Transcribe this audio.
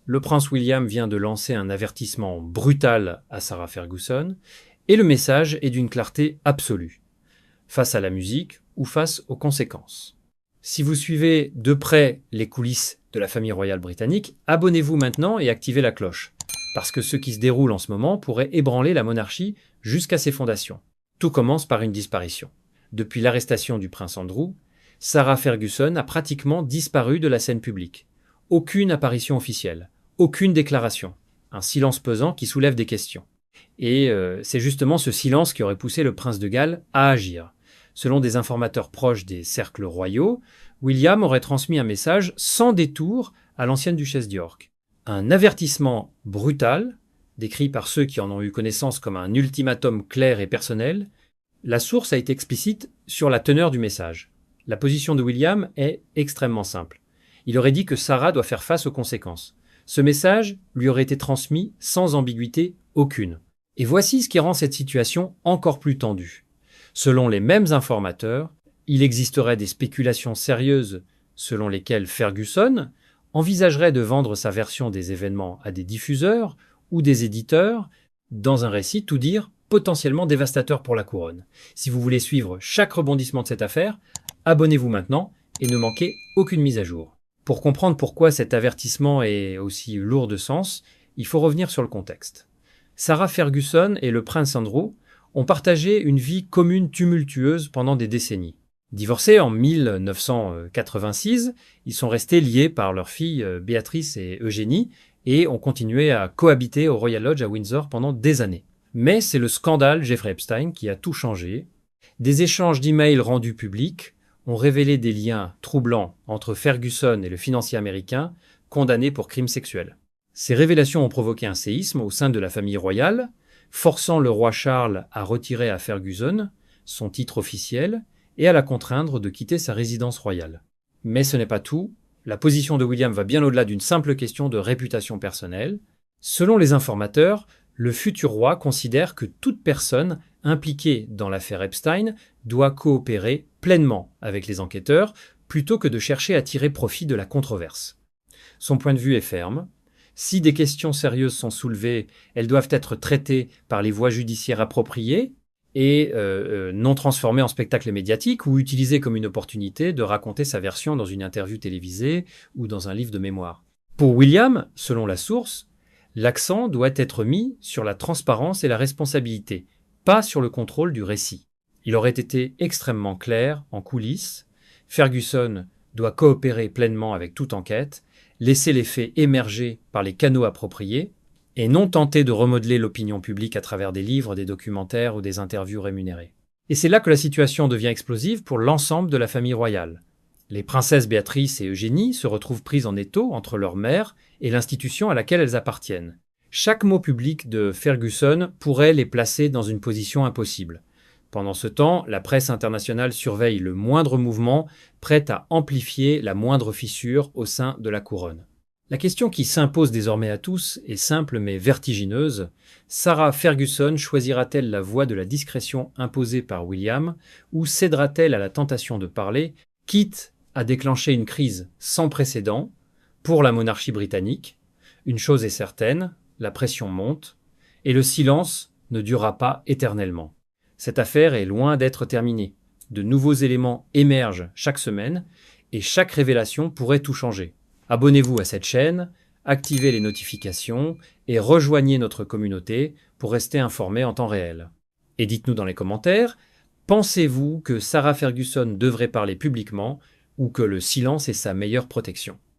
le prince William vient de lancer un avertissement brutal à Sarah Ferguson, et le message est d'une clarté absolue, face à la musique ou face aux conséquences. Si vous suivez de près les coulisses de la famille royale britannique, abonnez-vous maintenant et activez la cloche, parce que ce qui se déroule en ce moment pourrait ébranler la monarchie jusqu'à ses fondations. Tout commence par une disparition. Depuis l'arrestation du prince Andrew, Sarah Ferguson a pratiquement disparu de la scène publique. Aucune apparition officielle, aucune déclaration. Un silence pesant qui soulève des questions. Et c'est justement ce silence qui aurait poussé le prince de Galles à agir. Selon des informateurs proches des cercles royaux, William aurait transmis un message sans détour à l'ancienne duchesse d'York. Un avertissement brutal, décrit par ceux qui en ont eu connaissance comme un ultimatum clair et personnel. La source a été explicite sur la teneur du message. La position de William est extrêmement simple. Il aurait dit que Sarah doit faire face aux conséquences. Ce message lui aurait été transmis sans ambiguïté aucune. Et voici ce qui rend cette situation encore plus tendue. Selon les mêmes informateurs, il existerait des spéculations sérieuses selon lesquelles Ferguson envisagerait de vendre sa version des événements à des diffuseurs ou des éditeurs dans un récit, tout dire, potentiellement dévastateur pour la couronne. Si vous voulez suivre chaque rebondissement de cette affaire, abonnez-vous maintenant et ne manquez aucune mise à jour. Pour comprendre pourquoi cet avertissement est aussi lourd de sens, il faut revenir sur le contexte. Sarah Ferguson et le prince Andrew ont partagé une vie commune tumultueuse pendant des décennies. Divorcés en 1986, ils sont restés liés par leurs filles Béatrice et Eugénie et ont continué à cohabiter au Royal Lodge à Windsor pendant des années. Mais c'est le scandale Jeffrey Epstein qui a tout changé. Des échanges d'emails rendus publics ont révélé des liens troublants entre Ferguson et le financier américain condamné pour crimes sexuels. Ces révélations ont provoqué un séisme au sein de la famille royale, forçant le roi Charles à retirer à Ferguson son titre officiel et à la contraindre de quitter sa résidence royale. Mais ce n'est pas tout. La position de William va bien au-delà d'une simple question de réputation personnelle. Selon les informateurs, le futur roi considère que toute personne impliquée dans l'affaire Epstein doit coopérer pleinement avec les enquêteurs plutôt que de chercher à tirer profit de la controverse. Son point de vue est ferme. Si des questions sérieuses sont soulevées, elles doivent être traitées par les voies judiciaires appropriées et non transformées en spectacle médiatique ou utilisées comme une opportunité de raconter sa version dans une interview télévisée ou dans un livre de mémoire. Pour William, selon la source, l'accent doit être mis sur la transparence et la responsabilité, pas sur le contrôle du récit. Il aurait été extrêmement clair en coulisses. Ferguson doit coopérer pleinement avec toute enquête, laisser les faits émerger par les canaux appropriés et non tenter de remodeler l'opinion publique à travers des livres, des documentaires ou des interviews rémunérées. Et c'est là que la situation devient explosive pour l'ensemble de la famille royale. Les princesses Béatrice et Eugénie se retrouvent prises en étau entre leur mère et l'institution à laquelle elles appartiennent. Chaque mot public de Ferguson pourrait les placer dans une position impossible. Pendant ce temps, la presse internationale surveille le moindre mouvement, prête à amplifier la moindre fissure au sein de la couronne. La question qui s'impose désormais à tous est simple mais vertigineuse. Sarah Ferguson choisira-t-elle la voie de la discrétion imposée par William ou cédera-t-elle à la tentation de parler, quitte à déclencher une crise sans précédent pour la monarchie britannique? Une chose est certaine, la pression monte et le silence ne durera pas éternellement. Cette affaire est loin d'être terminée. De nouveaux éléments émergent chaque semaine et chaque révélation pourrait tout changer. Abonnez-vous à cette chaîne, activez les notifications et rejoignez notre communauté pour rester informé en temps réel. Et dites-nous dans les commentaires, pensez-vous que Sarah Ferguson devrait parler publiquement ou que le silence est sa meilleure protection ?